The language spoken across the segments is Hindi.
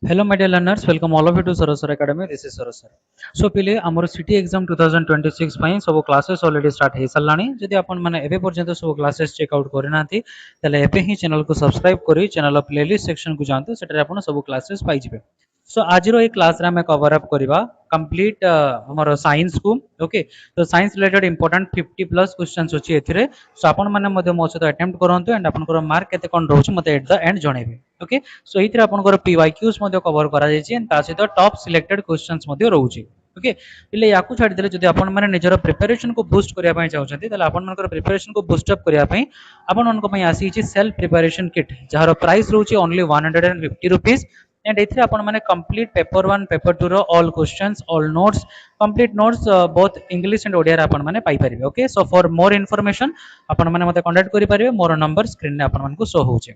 Hello, my dear learners. Welcome all of you to Saraswar Academy. This is Saraswar. So, पिले आमर सिटी एग्जाम 2026 ପାଇଁ ସବୁ କ୍ଲାसेस ऑलरेडी स्टार्ट हे सल्लानी जदि आपण माने एबे पर्यंत सब क्लासेस चेक आउट करि नाथि तले एबे ही चैनल को सब्सक्राइब करी चैनल प्लेलिस्ट सेक्शन को जानते सेटर आपण सब क्लासेस पाई जिवे। सो आज रो एक क्लास रे हम कवर अप करबा कंप्लीट हमर साइंस को ओके। तो science related important 50 plus questions अछि एथिरे। सो आपण माने मध्य मो सहित अटेम्प्ट करंतु एंड आपनकर मार्क केते कोन रहउछ मते एट द एंड जणेबे ओके। सो एथिरे आपनकर पीवाईक्यूज मध्य कवर करा जायछि एंड ता सहित टॉप सिलेक्टेड क्वेश्चंस मध्य रहउछि ओके। पिले याकू छाडी देले जदि आपण माने निजर प्रिपरेशन को बूस्ट करिया पय चाहउछथि तले आपण मानकर प्रिपरेशन को बूस्ट अप करिया पय आपण मानको पय आसी छि सेल्फ प्रिपरेशन किट जहार प्राइस रहउछि ओनली 150 रुपीस एंड एथिरे आपण माने कंप्लीट पेपर 1 पेपर 2 रो all questions all notes complete notes both English and Odia रे आपण माने पाई परिबे okay. So for more information आपण माने मते कांटेक्ट करि परिबे मोर नंबर स्क्रीन रे आपण मानको शो होउछे।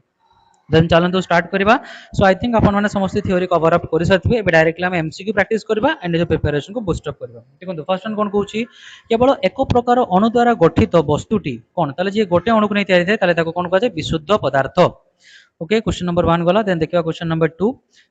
देन चलंतु स्टार्ट करबा। सो आई थिंक आपण माने समस्त थ्योरी कवर अप करि सथिबे एबे डायरेक्टली हम एमसीक्यू प्रैक्टिस करबा एंड जो प्रिपरेशन को बूस्ट अप करबा। देखंतु फर्स्ट वन कोन कहूची केवल एक प्रकार अणु द्वारा गठित वस्तुटी कोन ताले जे गोटे अणु को नै तयारी थाए ताले ताको कोन कहै छै विशुद्ध पदार्थ ओके। क्वेश्चन नंबर 1 गला देन देखिबा क्वेश्चन नंबर 2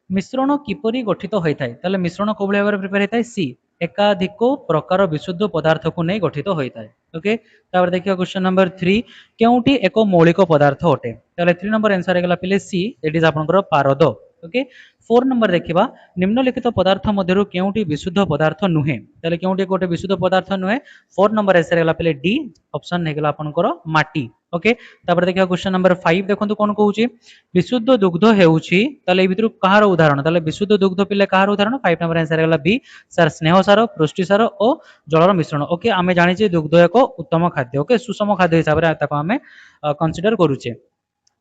मिश्रण किपरि गठित होय थाए ताले मिश्रण को भाबरे प्रिपेयर होय थाए सी एकाधिक प्रकार विशुद्ध पदार्थ को नै गठित होय थाए ओके। तापर देखिबा क्वेश्चन नंबर 3 केउटी एक मौलिक पदार्थ अटे ताले 3 नंबर आंसर हे गला पिले सी दैट इज आपनकर पारद ओके। 4 नंबर देखिबा निम्नलिखित पदार्थ मध्यरु केउटी विशुद्ध पदार्थ नुहे ताले केउटी गोटे विशुद्ध पदार्थ नुहे 4 नंबर आंसर हे गला पिले डी ऑप्शन हे गला आपनकर माटी ओके। तापर देखिबा क्वेश्चन नंबर 5 देखंतु कोन कहूची विशुद्ध दुग्ध हेउची ताले ए भितरु कहार उदाहरण ताले विशुद्ध दुग्ध पिले कहार उदाहरण 5 नंबर आंसर हे गला बी सर स्नेह सार पुष्टि सार और जलर मिश्रण ओके। आमे जानि जे दुग्ध एक उत्तम खाद्य ओके सुषम खाद्य हिसाब रे ताको आमे कंसीडर करूचे।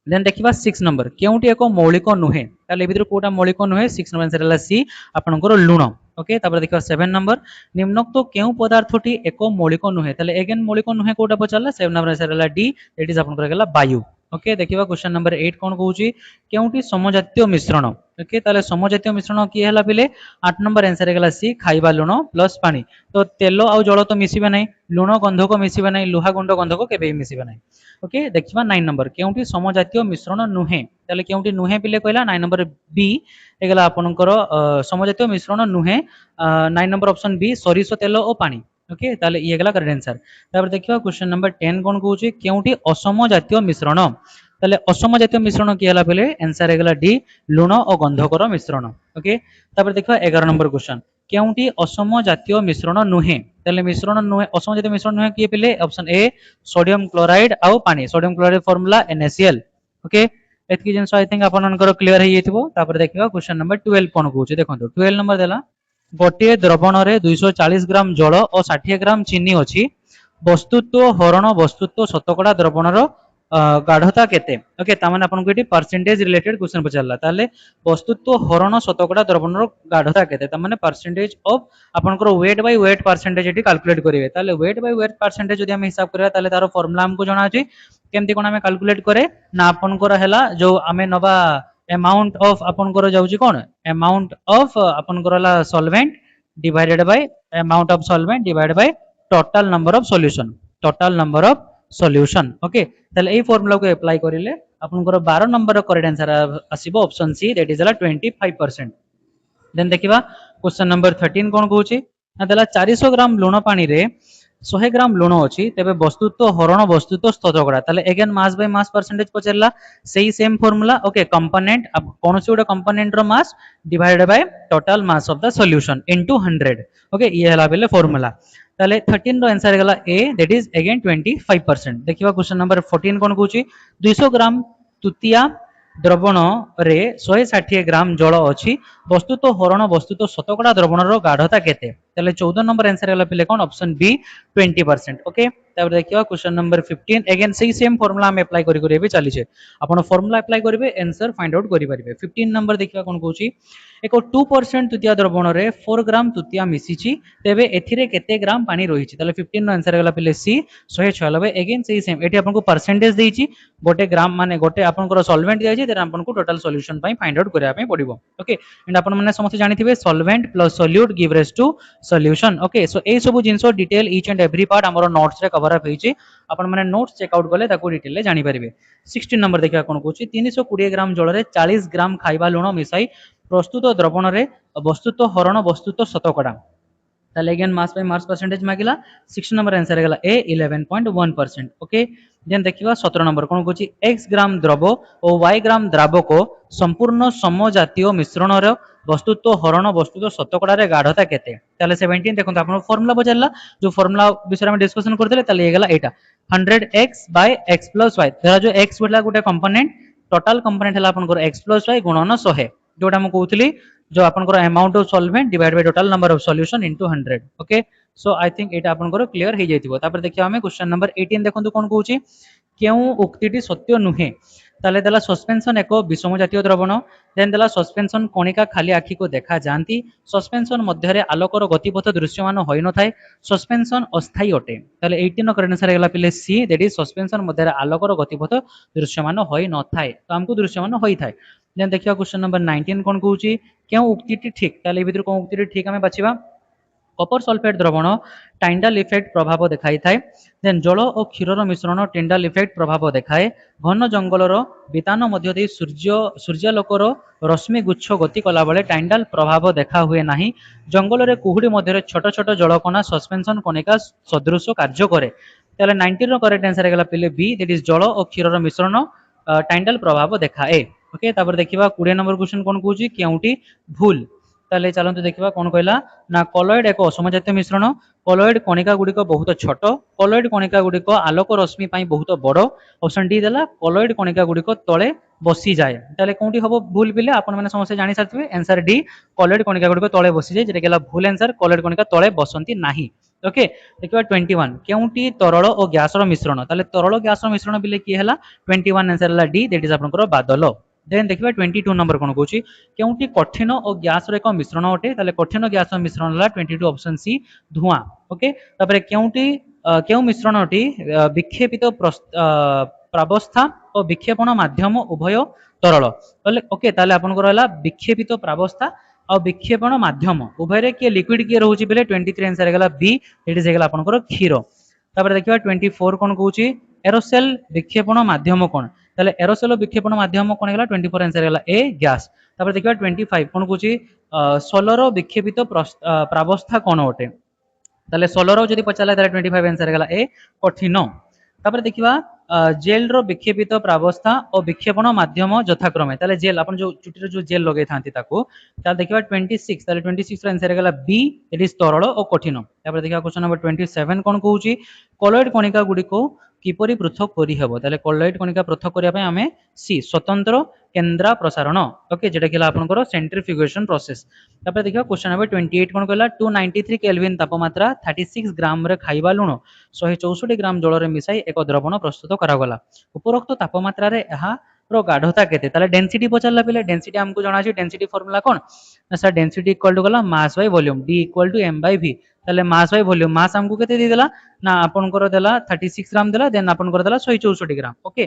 देन देखिबा 6 नंबर केउटी एक मौलिक नुहे ताले ए भितरु कोटा मौलिक नुहे 6 नंबर आंसर हे सी आपनकर लुण ओके। तापर देखिबा 7 नंबर निम्नोक्त केउ पदार्थटी एक मौलिक नुहे ताले अगेन मौलिक नुहे कोटा पचाला 7 नंबर आंसर हे डी दैट इज आपनकर गेला वायु ओके। देखिबा क्वेश्चन नंबर 8 कोन कहूची केउटी समजातीय मिश्रण ओके ताले समजातीय मिश्रण की हला पिले 8 नंबर आंसर हे गेला सी खाइबा लुण प्लस पानी तो तेल और जल तो मिसिबे नै लुण गंधक मिसिबे नै लुहा गुंड गंधक केबे मिसिबे नै ओके। देखिबा 9 नंबर केउटी समजातीय मिश्रण नुहे ताले केउटी नुहे पिले कहला 9 नंबर बी हे गेला आपनकर समजातीय मिश्रण नुहे 9 नंबर ऑप्शन बी सरिसो तेल और पानी ओके ताले ये गेला करेक्ट आंसर। तापर देखिबा क्वेश्चन नंबर 10 कोन कहूची केउटी असम जातीय मिश्रण ताले असम जातीय मिश्रण की हला पले आंसर हे गेला डी लुण और गंधकर मिश्रण ओके। तापर देखिबा 11 नंबर क्वेश्चन केउटी असम जातीय मिश्रण नुहे ताले मिश्रण नुहे असम जातीय मिश्रण नुहे की पले ऑप्शन ए सोडियम क्लोराइड और पानी sodium chloride formula NaCl okay. एतकी जिंस आई थिंक आपनकर क्लियर हे येथिबो। तापर देखिबा क्वेश्चन नंबर 12 कोन कहूची देखंतु 12 नंबर देला गोटे द्रवण रे 240 ग्राम जल और 60 ग्राम चीनी अछि वस्तुत्व हरण वस्तुत्व शतकड़ा द्रवण रो गाढ़ता केते ओके ता माने आपन को एटी परसेंटेज रिलेटेड क्वेश्चन पचारला ताले वस्तुत्व हरण शतकड़ा द्रवण रो गाढ़ता केते ता माने परसेंटेज ऑफ आपन को weight by weight percentage eighty calculate करिवे ताले वेट बाय वेट परसेंटेज जदि हम हिसाब करिया ताले तारो फार्मूला हमको जणा अछि केमति कोन हमें कैलकुलेट करे ना आपन को हैला जो हमें नबा अमाउंट ऑफ अपन को जाउची कोन अमाउंट ऑफ अपन को ला solvent divided by amount of solvent divided by total number of solution total number of solution okay. ताले ए फार्मूला को अप्लाई करिले अपन को 12 नंबर करेक्ट आंसर आसीबो option C that is 25%। Then देखिबा क्वेश्चन नंबर 13 कोन कहूची ना देला 400 ग्राम लूण पानी रे 100 ग्राम लूण अछि तेबे वस्तुत्व हरण वस्तुत्व शतकड़ा ताले again mass by mass percentage पचरला सेही सेम फार्मूला ओके कंपोनेंट अब कोनोसी उडा कंपोनेंट रो mass divided by total mass of the solution into 100 okay ये हला बेले फार्मूला ताले 13 रो आंसर गला ए दैट इज अगेन 25%। देखिबा क्वेश्चन नंबर 14 कोन कहूची 200 ग्राम तुतिया द्रवण रे 160 ग्राम जल अछि वस्तुत्व हरण वस्तुत्व शतकड़ा द्रवण रो गाढ़ता केते ताले 14 नंबर आंसर गला पिले कोन ऑप्शन बी 20% ओके। तापर देखिबा क्वेश्चन नंबर 15 अगेन सेही सेम फार्मूला हम अप्लाई करि करि भी चली छे आपण फार्मूला अप्लाई करिवे आंसर फाइंड आउट करि परिबे। 15 नंबर देखिबा कोन कहूची एक 2% तुतिया द्रवण रे 4 ग्राम तुतिया मिसिची तेबे एथिरे केते ग्राम पानी रहिची ताले 15 नो आंसर गला पिले सी 196 अगेन सेही सेम एठी आपन को परसेंटेज देइची गोटे ग्राम माने गोटे आपन को सॉल्वेंट दिया देन आपन को टोटल सॉल्यूशन पई फाइंड आउट करिया पई पड़िबो ओके। एंड आपन माने समस्त जानिथिबे solvent plus solute give rise to solution okay. So ए सब जिंसो detail each and every part हमरो नोट्स रे कवर अप हेची आपन माने नोट्स चेक आउट करले ताको डिटेल ले जानि परिबे। 16 नंबर देखिया कोन कहूची 320 ग्राम जल रे 40 ग्राम खाइबा लूण मिसाई प्रस्तुत द्रवण रे वस्तुत्व हरण वस्तुत्व शतकड़ा ताले again mass by mass percentage मागिला 6 नंबर आंसर गला ए 11.1%। ओके देन देखिबा 17 नंबर कोन कहूची x ग्राम द्रव और y ग्राम द्रावक संपूर्ण समजातीय मिश्रण रो वस्तुत्व हरण वस्तुत्व शतकड़ा रे गाढ़ता केते ताले 17 देखंत आपण फार्मूला बजारला जो फार्मूला विषय में डिस्कशन करथले ताले ये गला एटा 100x by x plus y धरा जो x बोला गोटे कंपोनेंट टोटल कंपोनेंट हला आपण x plus y गुणन 100 जोटा हम कहउतली जो आपनकर amount of solvent divide by total number of solution into 100। Okay so I think एटा आपनकर क्लियर हे जाइतिबो तापर देखिया हमें क्वेश्चन नंबर 18 देखंतु कोन कहउची केउ उक्तिटी सत्य नुहे ताले देला सस्पेंशन एक विषम जातीय द्रवण देन देला सस्पेंशन कणिका खाली आखि को देखा जानती सस्पेंशन मध्य रे आलोकर गतिपथ दृश्यमान होई न थाए सस्पेंशन अस्थायी अटे ताले 18 कर आंसर गेला पिले सी दैट इज सस्पेंशन मध्य रे आलोकर गतिपथ दृश्यमान होई न थाए तो हमको दृश्यमान होई थाए। देन देखिया क्वेश्चन नंबर 19 कोन कहउची केउ उक्तिटी ठीक ताले भीतर कोन उक्तिटी ठीक हमें बाछिबा कपर सल्फेट द्रवण टाइंडाल इफेक्ट प्रभाव देखाई थाए देन जल और क्षीरर मिश्रण टिंडाल इफेक्ट प्रभाव देखाए घन जंगलर वितान मध्य दे सूर्यालोकर रश्मि गुच्छ गति कला बेले टाइंडाल प्रभाव देखा हुए नाही जंगल रे कुहुडी मध्य छोट छोट जलकणा सस्पेंशन कणिका सदृश कार्य करे ताले 19 रो करेक्ट आंसर गेला पिले बी दैट इज जल और क्षीरर मिश्रण टाइंडाल प्रभाव देखाए। ओके तापर देखिबा 20 नंबर क्वेश्चन कोन कहूची केउटी भूल ताले चलंतु देखिबा कोन कहला ना कॉलॉइड एक असमजातीय मिश्रण कॉलॉइड कणिका गुडिक बहुत छोट कॉलॉइड कणिका गुडिक आलोक रश्मि पई बहुत बड़ ऑप्शन डी देला कॉलॉइड कणिका गुडिक तळे बसी जाए ताले कोंटी हबो भूल बिले आपण माने समस्त जानि साथिबे आंसर डी कॉलॉइड कणिका गुडिक तळे बसी जाए जेटा गेला भूल आंसर कॉलॉइड कणिका तळे बसंती नाही। ओके देखिबा 21 केउटी तरल और गैस रो मिश्रण ताले तरल गैस रो मिश्रण बिले की हला 21 आंसर हला डी दैट इज आपनकर बादल। देन देखिबा 22 नंबर कोन कहूची केउटी कठिन और गैस रो एक मिश्रण अटे ताले कठिन गैस रो मिश्रण हला 22 ऑप्शन सी धुआं। ओके तापर केउटी केउ मिश्रण अटी विक्षेपित प्रावस्था और विक्षेपण माध्यम उभय तरल ताले ओके ताले आपनकर हला विक्षेपित प्रावस्था और विक्षेपण माध्यम उभय रे के लिक्विड के रहउची बेले 23 आंसर गेला बी इट इज गेला आपनकर क्षीर। तापर देखिबा 24 कोन कहूची एरोसेल विक्षेपण माध्यम कोन ताले एरोसेल विक्षेपण माध्यम कोन गेला 24 आंसर गेला ए गैस। तापर देखिबा 25 कोन कहूची सोलर विक्षेपित प्रावस्था कोन अटे ताले सोलर जदी पचाला ताले 25 आंसर गेला ए कठिन। तापर देखिबा जेल रो विक्षेपित प्रावस्था और विक्षेपण माध्यम यथाक्रमे ताले जेल अपन जो चुटी रो जो जेल लगे थांती ताको ताले देखिबा 26 ताले 26 रो आंसर गेला बी इट इज तरल और कठिन। तापर देखिबा क्वेश्चन नंबर 27 कोन कहूची कॉलॉइड कणिका गुडिको किपरि पृथक करि हेबो ताले कॉलॉइड कणिका पृथक करिया पय हमें सी स्वतंत्र केंद्रा प्रसारण ओके जेटा केला आपनकर सेंट्रीफ्यूगेशन प्रोसेस। तापर देखिबा क्वेश्चन नंबर 28 कोन कहला 293 केल्विन तापमात्रा 36 ग्राम रे खाइबा लुण 164 ग्राम जल रे मिसाई एक द्रवण प्रस्तुत करा गला उपरोक्त तापमात्रा रे एहा रो गाढ़ता केते ताले डेंसिटी पचारला पिले डेंसिटी हमको जणा छी डेंसिटी फार्मूला कोन ना सर डेंसिटी इक्वल टू गला mass by volume d equal to m by v ताले मास बाय वॉल्यूम मास हमको केते दे देला ना आपनकर देला 36 ग्राम देला देन आपनकर देला 164 ग्राम। ओके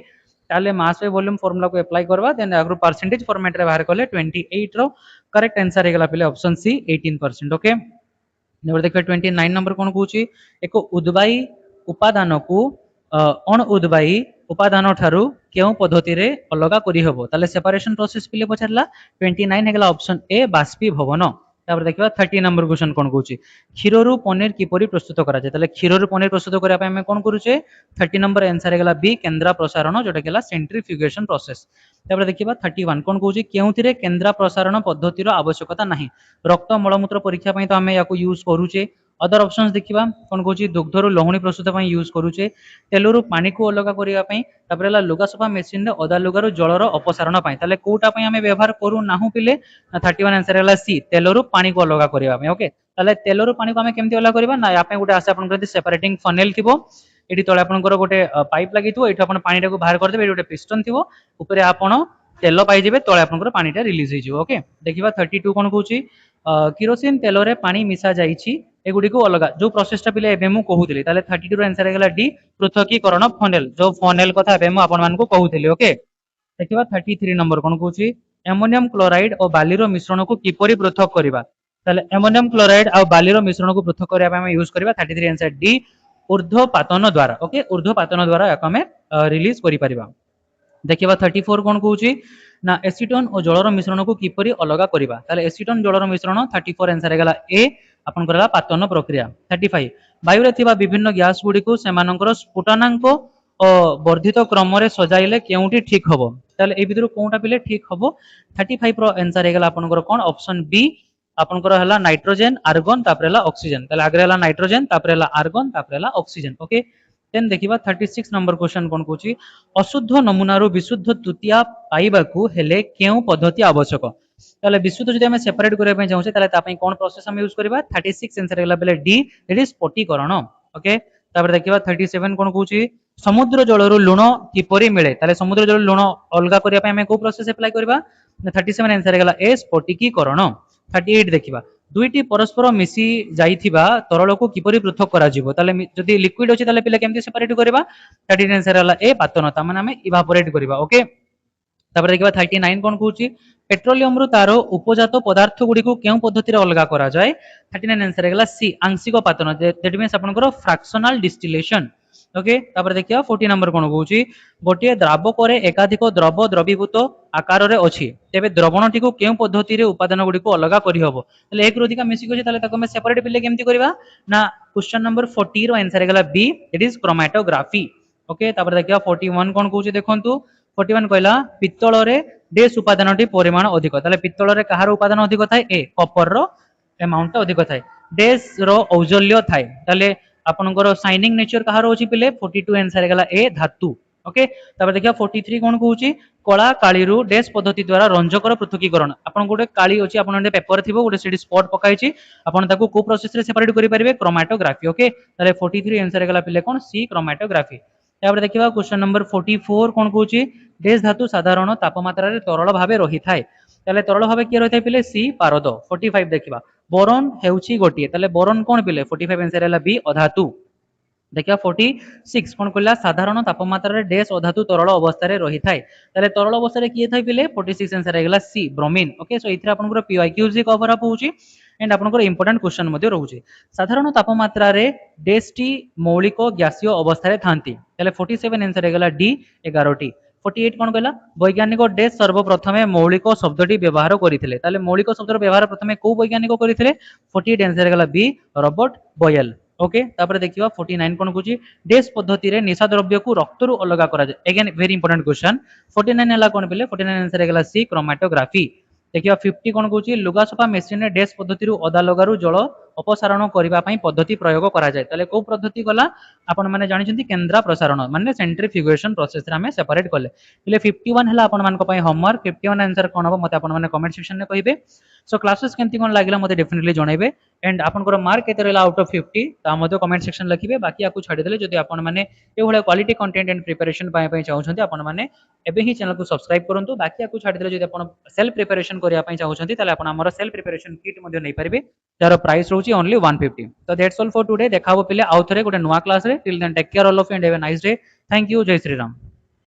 ताले मास बाय वॉल्यूम फार्मूला को अप्लाई करबा देन आगरो परसेंटेज फॉर्मेट रे बाहर करले 28 रो करेक्ट आंसर हे गेला पिले ऑप्शन सी 18%। ओके नेबर देखिबा 29 नंबर कोन कहूची एक उद्बायी उपादान को अण उद्बायी उपादान ठारू केउ पद्धति रे अलगा करी हबो ताले सेपरेशन प्रोसेस पिले पछरला 29 हेगला ऑप्शन ए बाष्पीभवन। तापर देखिबा 30 नंबर क्वेश्चन कोन कहूची क्षीररु पनीर किपरि प्रस्तुत करा जाय ताले क्षीररु पनीर प्रस्तुत करिया पय हम कोन करूचे 30 नंबर आंसर हेगला बी केंद्रा प्रसारण जोटा केला सेंट्रीफ्यूगेशन प्रोसेस। तापर देखिबा 31 कोन कहूची केउथिरे केंद्रा प्रसारण पद्धति रो आवश्यकता नाही रक्त मलमूत्र परीक्षा पय तो हम याको यूज करूचे अदर ऑप्शंस देखिबा कोन कहूची दुग्धरु लहुणी प्रस्तुत पय यूज करूचे तेलरु पानी को अलगा करिया पय तापरेला लुगा सफा मेसिन रे अदा लुगारु जलर अपसारण पय ताले कोटा पय हम व्यवहार करू नाहु पिले 31 आंसर हेला सी तेलरु पानी को अलगा करिया पय। ओके ताले तेलरु पानी को हम केमति अलगा करबा ना या पय गुटे आसे आपन कति सेपरेटिंग फनेल थिबो एठी तळे आपन को गुटे पाइप लागि थिबो एठी आपन पानी टा को बाहर कर देबे एठी गुटे पिस्टन थिबो ऊपरे आपन तेल पाई जेबे तळे आपन को पानी टा रिलीज होई जिवो। ओके देखिबा 32 कोन कहूची किरोसिन तेल रे पानी मिसा जाईची एगुडी को अलग जो प्रोसेस टा पिले एबे मु कहूतली ताले 32 रो आंसर हेगला डी पृथकीकरण फनेल जो फनेल कथा एबे मु आपन मान को कहूतली। ओके देखिबा 33 नंबर कोन कहूची एमोनियम क्लोराइड और बाली रो मिश्रण को किपरि पृथक करबा ताले एमोनियम क्लोराइड और बाली रो मिश्रण को पृथक करबा हम यूज करबा 33 आंसर डी ऊर्ध्वपातन द्वारा। ओके ऊर्ध्वपातन द्वारा याक हम रिलीज करि परिबा। देखिबा 34 कोन कहूची ना एसीटोन और जलर मिश्रण को किपरि अलग करबा ताले एसीटोन जलर मिश्रण 34 आंसर हेगला ए आपन करला पातन प्रक्रिया 35 वायु रे थिबा विभिन्न गैस गुडी को सेमानकर स्फुटनांक वर्धित क्रम रे सजाइले केउटी ठीक हबो ताले ए भितरु कोनटा पिले ठीक हबो 35 रो आंसर हेगला आपनकर कोन ऑप्शन बी आपनकर हला नाइट्रोजन आर्गन तापर हला ऑक्सीजन ताले आगरे हला नाइट्रोजन तापर हला आर्गन तापर हला ऑक्सीजन ओके देन देखिबा 36 नंबर क्वेश्चन कोन कोची अशुद्ध नमूना रो विशुद्ध तृतीया पाइबाकू हेले केउ पद्धति आवश्यक ताले विशुद्ध जदि हम सेपरेट करे पय चाहू ताले ता पय कोन प्रोसेस हम यूज करबा 36 आंसर हेगला बेले डी इट इज स्फटिकरण ओके तापर देखिबा 37 कोन कोची समुद्र जलरु लुण किपरि मिले ताले समुद्र जल लुण अलगा करिया पय हम को प्रोसेस अप्लाई करबा 37 आंसर हेगला ए स्फटिकीकरण 38 देखिबा दुईटी परस्पर मिसी जाइथिबा तरल को किपरि पृथक करा जिवो ताले जदि लिक्विड अछि ताले पिले केमति सेपरेट करबा 39 आंसर हला ए पातनता माने हम इवापोरेट करबा ओके तापर देखिबा 39 कोन कहूची पेट्रोलियम रु तारो उपजात पदार्थ गुडी को केउ पद्धति रे अलगा करा जाय 39 आंसर हेगला सी आंशिक पातन दैट मींस आपनकर फ्रैक्शनल डिस्टिलेशन ओके तापर देखिया 40 नंबर कोन कहूची गोटिए द्रावक रे एकाधिक द्रव द्रवीभूत आकार रे अछि तेबे द्रवणटी को केउ पद्धति रे उपादान गुडी को अलगा करि हबो तले एक रोधिका मिसी को ताले ताको हम सेपरेट पिले केमति करबा ना क्वेश्चन नंबर 40 रो आंसर हेगला B it is chromatography okay तापर देखिया 41 कोन कहूची देखंतु 41 कहला पित्तल रे डेस उपादानटी परिमाण अधिक ताले पित्तल रे कहार उपादान अधिक थाए ए कॉपर रो अमाउंट अधिक थाए डेस रो औजल्य थाए ताले आपनकर साइनिंग नेचर कहार होची पिले 42 आंसर हेगला ए धातु ओके तापर देखिया 43 कोन कहूची कला काली रु डेस पद्धति द्वारा रंजकर पृथकीकरण आपन गोटे काली अछि आपन पेपर थिबो गोटे सीडी स्पॉट पकाइची आपन ताको को प्रोसेस रे सेपरेट करि परिबे क्रोमैटोग्राफी ओके ताले 43 आंसर हेगला पिले कोन सी क्रोमैटोग्राफी तापर देखिबा क्वेश्चन नंबर 44 कोन कहूची डेस धातु साधारण तापमात्रा रे तरल भाबे रही थाए ताले तरल भाबे के रही थाए पिले सी पारद 45 देखिबा बोरॉन हेउची गोटिए ताले बोरॉन कोन पिले 45 आंसर हला बी अधातु देखिया 46 कोन कहला साधारण तापमात्रा रे डेस अधातु तरल अवस्था रे रही थाए ताले तरल अवस्था रे किए थाए पिले 46 आंसर हेगला सी ब्रोमीन ओके सो इथरा आपनकर पीआईक्यूज कवर अप होउची एंड आपनकर इंपोर्टेंट क्वेश्चन मध्ये रहउची साधारण तापमात्रा रे डेस टी मौलिक गैसीय अवस्था रे थांती ताले 47 आंसर हेगला डी 11 टी 48 कोन कहला वैज्ञानिक डेस सर्वप्रथमे मौलिक शब्दटी व्यवहार करिथिले ताले मौलिक शब्दर व्यवहार प्रथमे को वैज्ञानिक करिथिले 48 आंसर हेगला बी रॉबर्ट बॉयल ओके तापर देखिबा 49 कोन कुची डेस पद्धति रे निशा द्रव्य को रक्त रु अलग करा जाय अगेन वेरी इंपोर्टेंट क्वेश्चन 49 हला कोन पिले 49 आंसर हेगला सी क्रोमैटोग्राफी देखिबा 50 कोन कुची लुगा सफा मेसिन रे डेस पद्धति रु अदा लगारु जल अपसारण करिबा पई पद्धति प्रयोग करा जाय ताले को पद्धति गला आपण माने जानि छथि केंद्रा प्रसारण माने सेंट्रीफ्यूगेशन प्रोसेस रे हमें सेपरेट करले पिले 51 हला आपण मान को पई होमवर्क 51 आंसर कोन हो मते आपण माने कमेंट सेक्शन में कहिबे सो क्लासेस केमति कोन लागिला मते डेफिनेटली जणाइबे एंड आपण को मार्क केते रहला आउट ऑफ 50 ता मते कमेंट सेक्शन लिखिबे बाकी आकु छाडी देले जदि आपण माने ए होले क्वालिटी कंटेंट एंड प्रिपरेशन पाए पई चाहू छथि आपण माने एबे ही चैनल को सब्सक्राइब करंतु बाकी आकु छाडी देले जदि आपण सेल्फ प्रिपरेशन करिया पई चाहू छथि ताले आपण हमर सेल्फ प्रिपरेशन किट मध्ये नै परिबे तार प्राइस रहउची ओनली 150 तो दैट्स ऑल फॉर टुडे देखाबो पिले आउ थरे गोटे नुवा क्लास रे till then take care all of you and have a nice day thank you जय श्री राम।